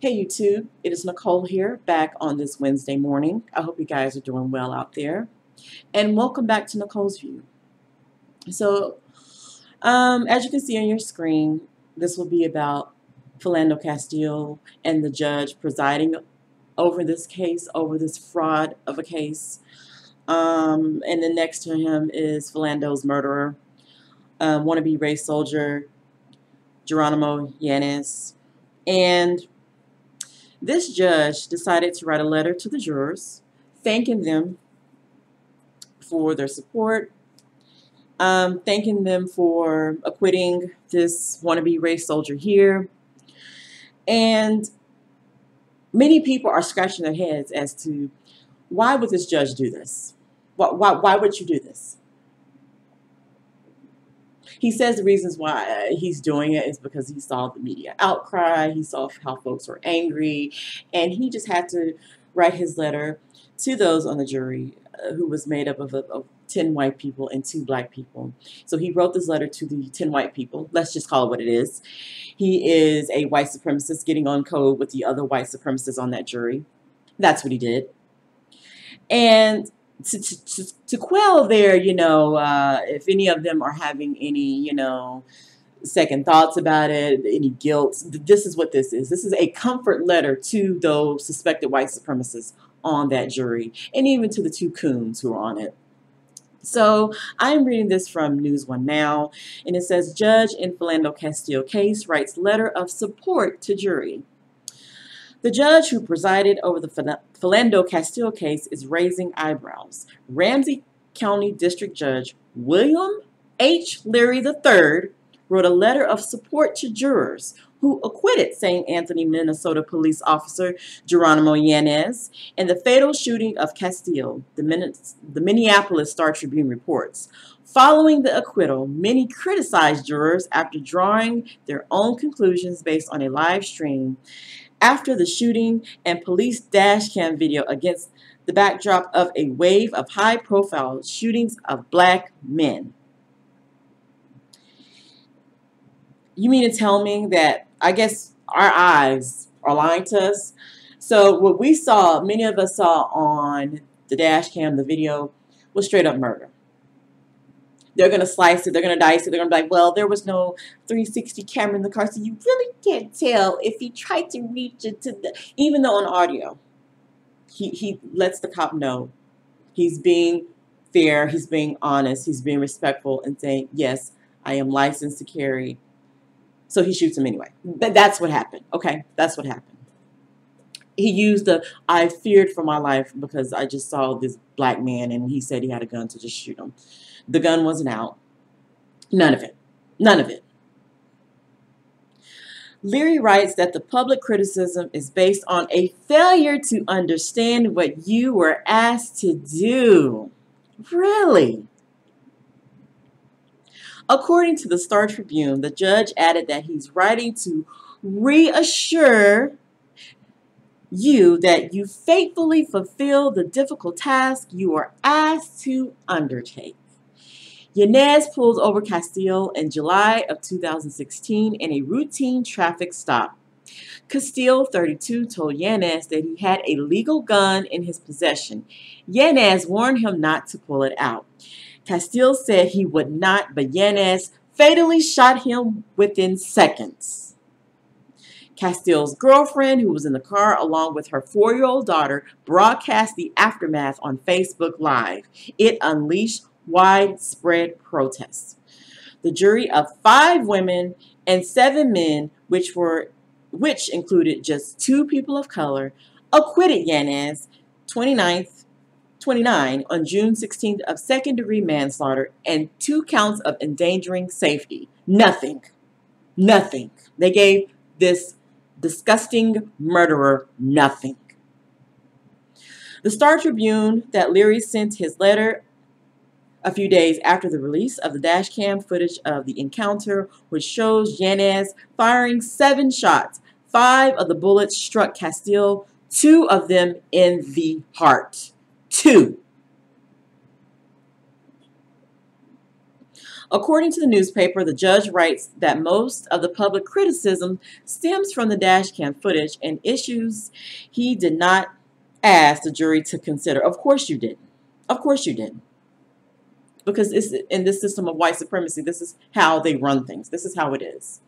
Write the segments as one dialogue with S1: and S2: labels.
S1: Hey YouTube, it is Nicole here, back on this Wednesday morning. I hope you guys are doing well out there. And welcome back to Nicole's View. So, as you can see on your screen, this will be about Philando Castile and the judge presiding over this case, over this fraud of a case. And then next to him is Philando's murderer, wannabe race soldier, Jeronimo Yanez. And this judge decided to write a letter to the jurors, thanking them for their support, thanking them for acquitting this wannabe race soldier here. And many people are scratching their heads as to why would this judge do this? Why would you do this? He says the reasons why he's doing it is because he saw the media outcry, he saw how folks were angry, and he just had to write his letter to those on the jury who was made up of 10 white people and 2 black people. So he wrote this letter to the 10 white people. Let's just call it what it is. He is a white supremacist getting on code with the other white supremacists on that jury. That's what he did. And to quell their, if any of them are having any, second thoughts about it, any guilt, this is what this is. This is a comfort letter to those suspected white supremacists on that jury, and even to the 2 coons who are on it. So I'm reading this from News One Now, and it says, Judge in Philando Castile case writes letter of support to jury. The judge who presided over the Philando Castile case is raising eyebrows. Ramsey County District Judge William H. Leary III wrote a letter of support to jurors who acquitted St. Anthony, Minnesota police officer Jeronimo Yanez in the fatal shooting of Castile, the Minneapolis Star-Tribune reports. Following the acquittal, many criticized jurors after drawing their own conclusions based on a live stream after the shooting and police dash cam video against the backdrop of a wave of high-profile shootings of black men. You mean to tell me that, I guess, our eyes are lying to us? So what we saw, many of us saw on the dash cam, the video, was straight up murder. They're going to slice it, they're going to dice it, they're going to be like, well, there was no 360 camera in the car, so you really can't tell if he tried to reach it to the, even though on audio, he lets the cop know he's being fair, he's being honest, he's being respectful and saying, yes, I am licensed to carry. So he shoots him anyway. That's what happened. Okay, that's what happened. He used the, I feared for my life because I just saw this black man and he said he had a gun to just shoot him. The gun wasn't out. None of it. None of it. Leary writes that the public criticism is based on a failure to understand what you were asked to do. Really? According to the Star-Tribune, the judge added that he's writing to reassure you that you faithfully fulfill the difficult task you are asked to undertake. Yanez pulls over Castile in July of 2016 in a routine traffic stop. Castile, 32, told Yanez that he had a legal gun in his possession. Yanez warned him not to pull it out. Castile said he would not, but Yanez fatally shot him within seconds. Castile's girlfriend, who was in the car along with her 4-year-old daughter, broadcast the aftermath on Facebook Live. It unleashed widespread protests. The jury of 5 women and 7 men, which included just 2 people of color, acquitted Yanez, 29, on June 16th of second-degree manslaughter and 2 counts of endangering safety. Nothing. Nothing. They gave this disgusting murderer nothing. The Star-Tribune that Leary sent his letter a few days after the release of the dash cam footage of the encounter, which shows Yanez firing 7 shots. 5 of the bullets struck Castile, 2 of them in the heart. 2. According to the newspaper, the judge writes that most of the public criticism stems from the dash cam footage and issues he did not ask the jury to consider. Of course you didn't. Of course you didn't. Because it's in this system of white supremacy, this is how they run things. This is how it is.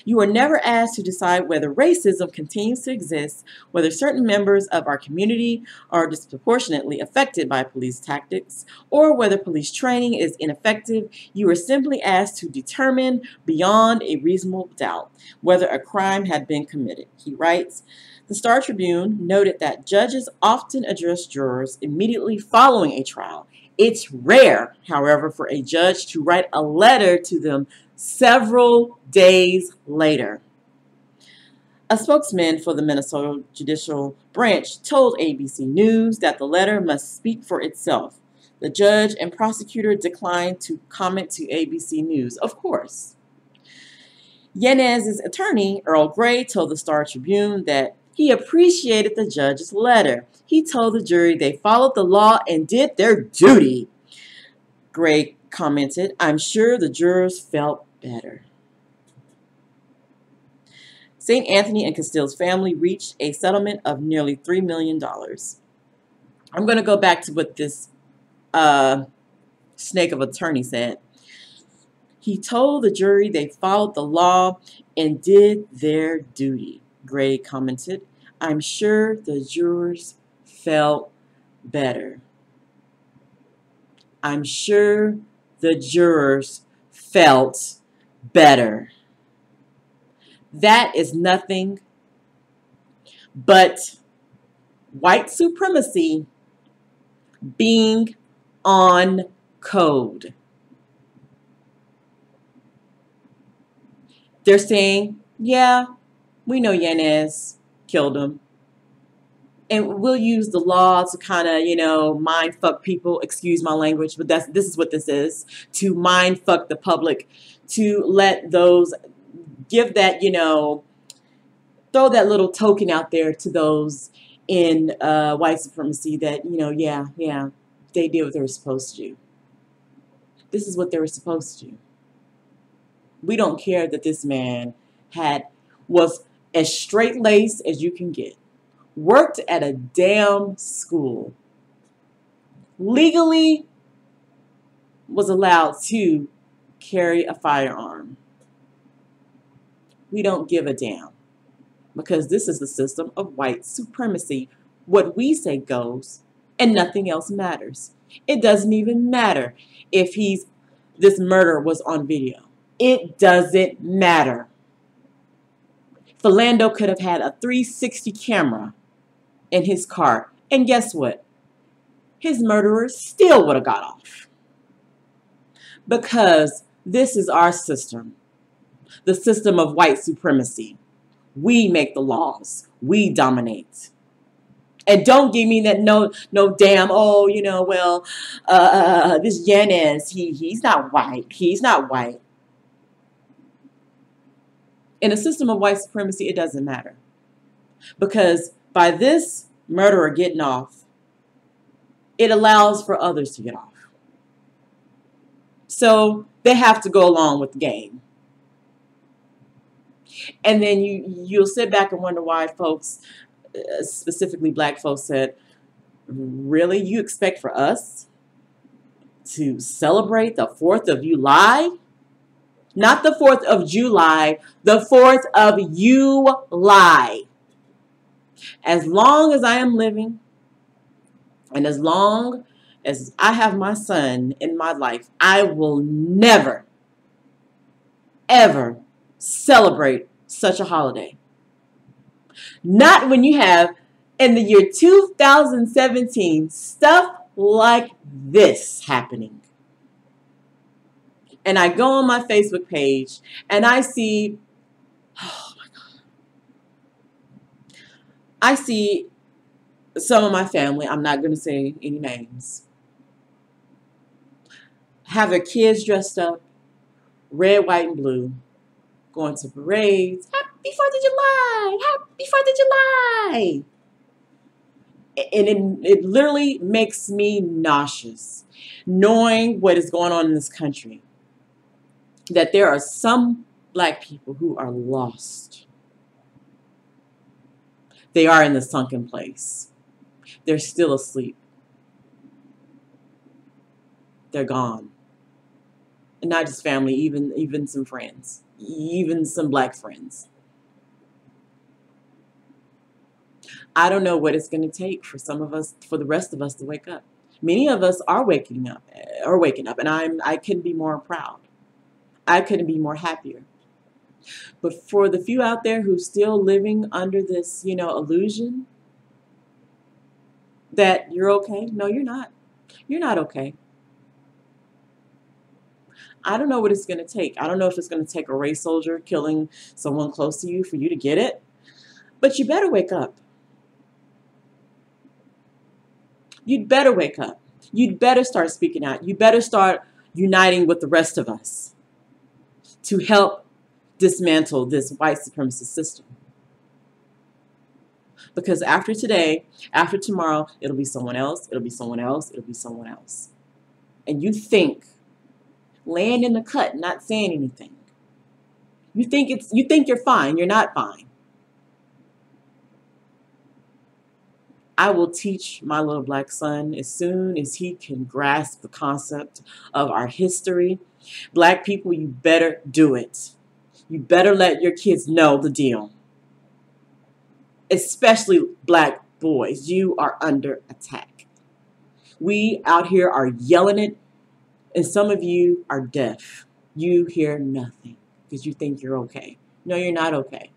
S1: You are never asked to decide whether racism continues to exist, whether certain members of our community are disproportionately affected by police tactics, or whether police training is ineffective. You are simply asked to determine beyond a reasonable doubt whether a crime had been committed. He writes, the Star Tribune noted that judges often address jurors immediately following a trial. It's rare, however, for a judge to write a letter to them several days later. A spokesman for the Minnesota Judicial Branch told ABC News that the letter must speak for itself. The judge and prosecutor declined to comment to ABC News, of course. Yanez's attorney, Earl Gray, told the Star Tribune that he appreciated the judge's letter. He told the jury they followed the law and did their duty. Gray commented, I'm sure the jurors felt better. St. Anthony and Castile's family reached a settlement of nearly $3 million. I'm going to go back to what this snake of attorney said. He told the jury they followed the law and did their duty, Gray commented. I'm sure the jurors felt better. I'm sure the jurors felt better. That is nothing but white supremacy being on code. They're saying, yeah, we know Yanez killed him. And we'll use the law to kind of, mind fuck people, excuse my language, but this is what this is, to mind fuck the public, to let those, give that, throw that little token out there to those in white supremacy that, yeah, they did what they were supposed to do. This is what they were supposed to do. We don't care that this man was as straight-laced as you can get. Worked at a damn school. Legally was allowed to carry a firearm. We don't give a damn. Because this is the system of white supremacy. What we say goes, and nothing else matters. It doesn't even matter if this murder was on video. It doesn't matter. Philando could have had a 360 camera in his car. And guess what? His murderer still would have got off. Because this is our system. The system of white supremacy. We make the laws. We dominate. And don't give me that no damn, this Yanez, he's not white. He's not white. In a system of white supremacy, it doesn't matter. Because by this murderer getting off, it allows for others to get off. So they have to go along with the game. And then you'll sit back and wonder why folks, specifically black folks, said, really, you expect for us to celebrate the 4th of July? Not the 4th of July, the 4th of July. As long as I am living, and as long as I have my son in my life, I will never, ever celebrate such a holiday. Not when you have, in the year 2017, stuff like this happening. And I go on my Facebook page and I see, oh my God, I see some of my family, I'm not going to say any names, have their kids dressed up, red, white, and blue, going to parades. Happy 4th of July! Happy 4th of July! And it literally makes me nauseous, knowing what is going on in this country. that there are some black people who are lost. They are in the sunken place. They're still asleep. They're gone. And not just family, even some friends, even some black friends. I don't know what it's going to take for some of us, for the rest of us to wake up. Many of us are waking up, and I couldn't be more proud. I couldn't be more happier. But for the few out there who's still living under this, illusion that you're okay, no, you're not. You're not okay. I don't know what it's going to take. I don't know if it's going to take a race soldier killing someone close to you for you to get it. But you better wake up. You'd better wake up. You'd better start speaking out. You better start uniting with the rest of us to help dismantle this white supremacist system. Because after today, after tomorrow, it'll be someone else, it'll be someone else, it'll be someone else. And you think, laying in the cut, not saying anything. You think you're fine, you're not fine. I will teach my little black son as soon as he can grasp the concept of our history. Black people, you better do it. You better let your kids know the deal. Especially black boys, you are under attack. We out here are yelling it, and some of you are deaf. You hear nothing because you think you're okay. No, you're not okay.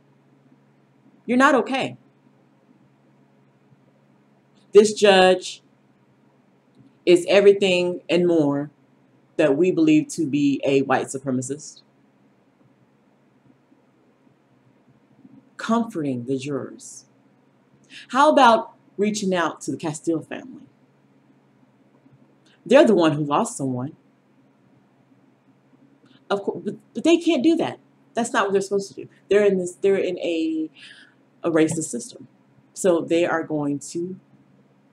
S1: You're not okay. This judge is everything and more that we believe to be a white supremacist. Comforting the jurors. How about reaching out to the Castile family? They're the one who lost someone. Of course, but they can't do that. That's not what they're supposed to do. They're in a racist system. So they are going to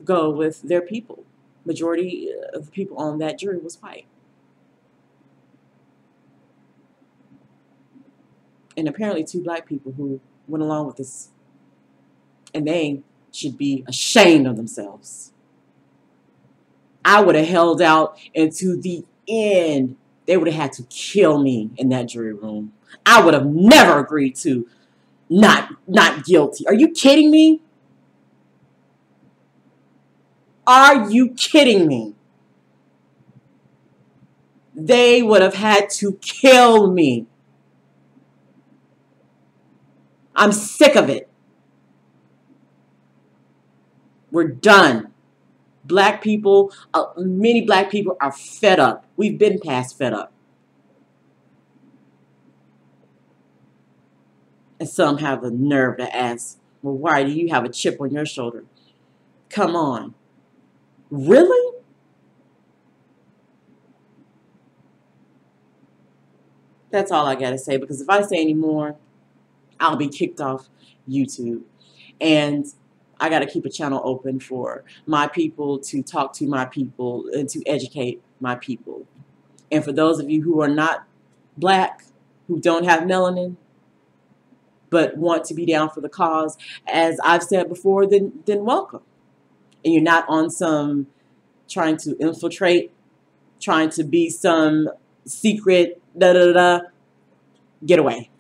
S1: go with their people. Majority of the people on that jury was white. And apparently 2 black people who went along with this. And they should be ashamed of themselves. I would have held out into the end. They would have had to kill me in that jury room. I would have never agreed to not guilty. Are you kidding me? Are you kidding me? They would have had to kill me. I'm sick of it. We're done. Black people, many black people are fed up. We've been past fed up. And some have the nerve to ask, well, why do you have a chip on your shoulder? Come on. Really? That's all I got to say, because if I say any more, I'll be kicked off YouTube. And I got to keep a channel open for my people to talk to my people and to educate my people. And for those of you who are not black, who don't have melanin, but want to be down for the cause, as I've said before, then welcome. And you're not on some trying to infiltrate, trying to be some secret get away.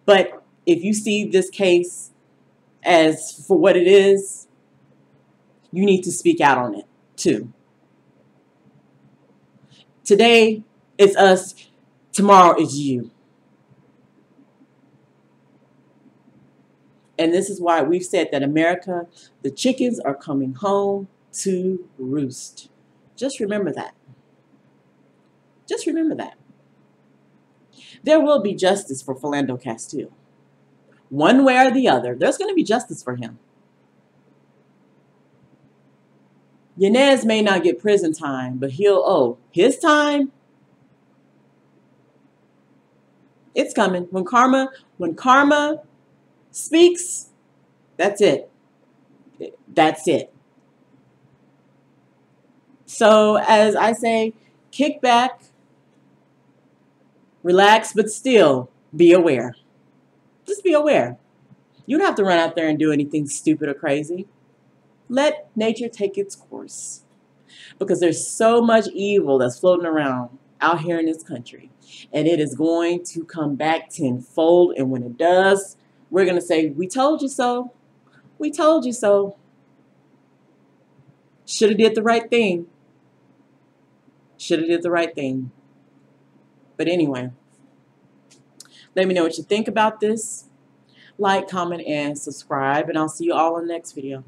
S1: But if you see this case as for what it is, you need to speak out on it too. Today is us, tomorrow is you. And this is why we've said that America, the chickens are coming home to roost. Just remember that. Just remember that. There will be justice for Philando Castile. One way or the other, there's going to be justice for him. Yanez may not get prison time, but he'll owe his time. It's coming. When karma speaks, that's it. That's it. So as I say, kick back, Relax, but still be aware. Just be aware. You don't have to run out there and do anything stupid or crazy. Let nature take its course. Because there's so much evil that's floating around out here in this country. And it is going to come back tenfold. And when it does, we're going to say, we told you so. We told you so. Should have did the right thing. Should have did the right thing. But anyway, let me know what you think about this. Like, comment, and subscribe. And I'll see you all in the next video.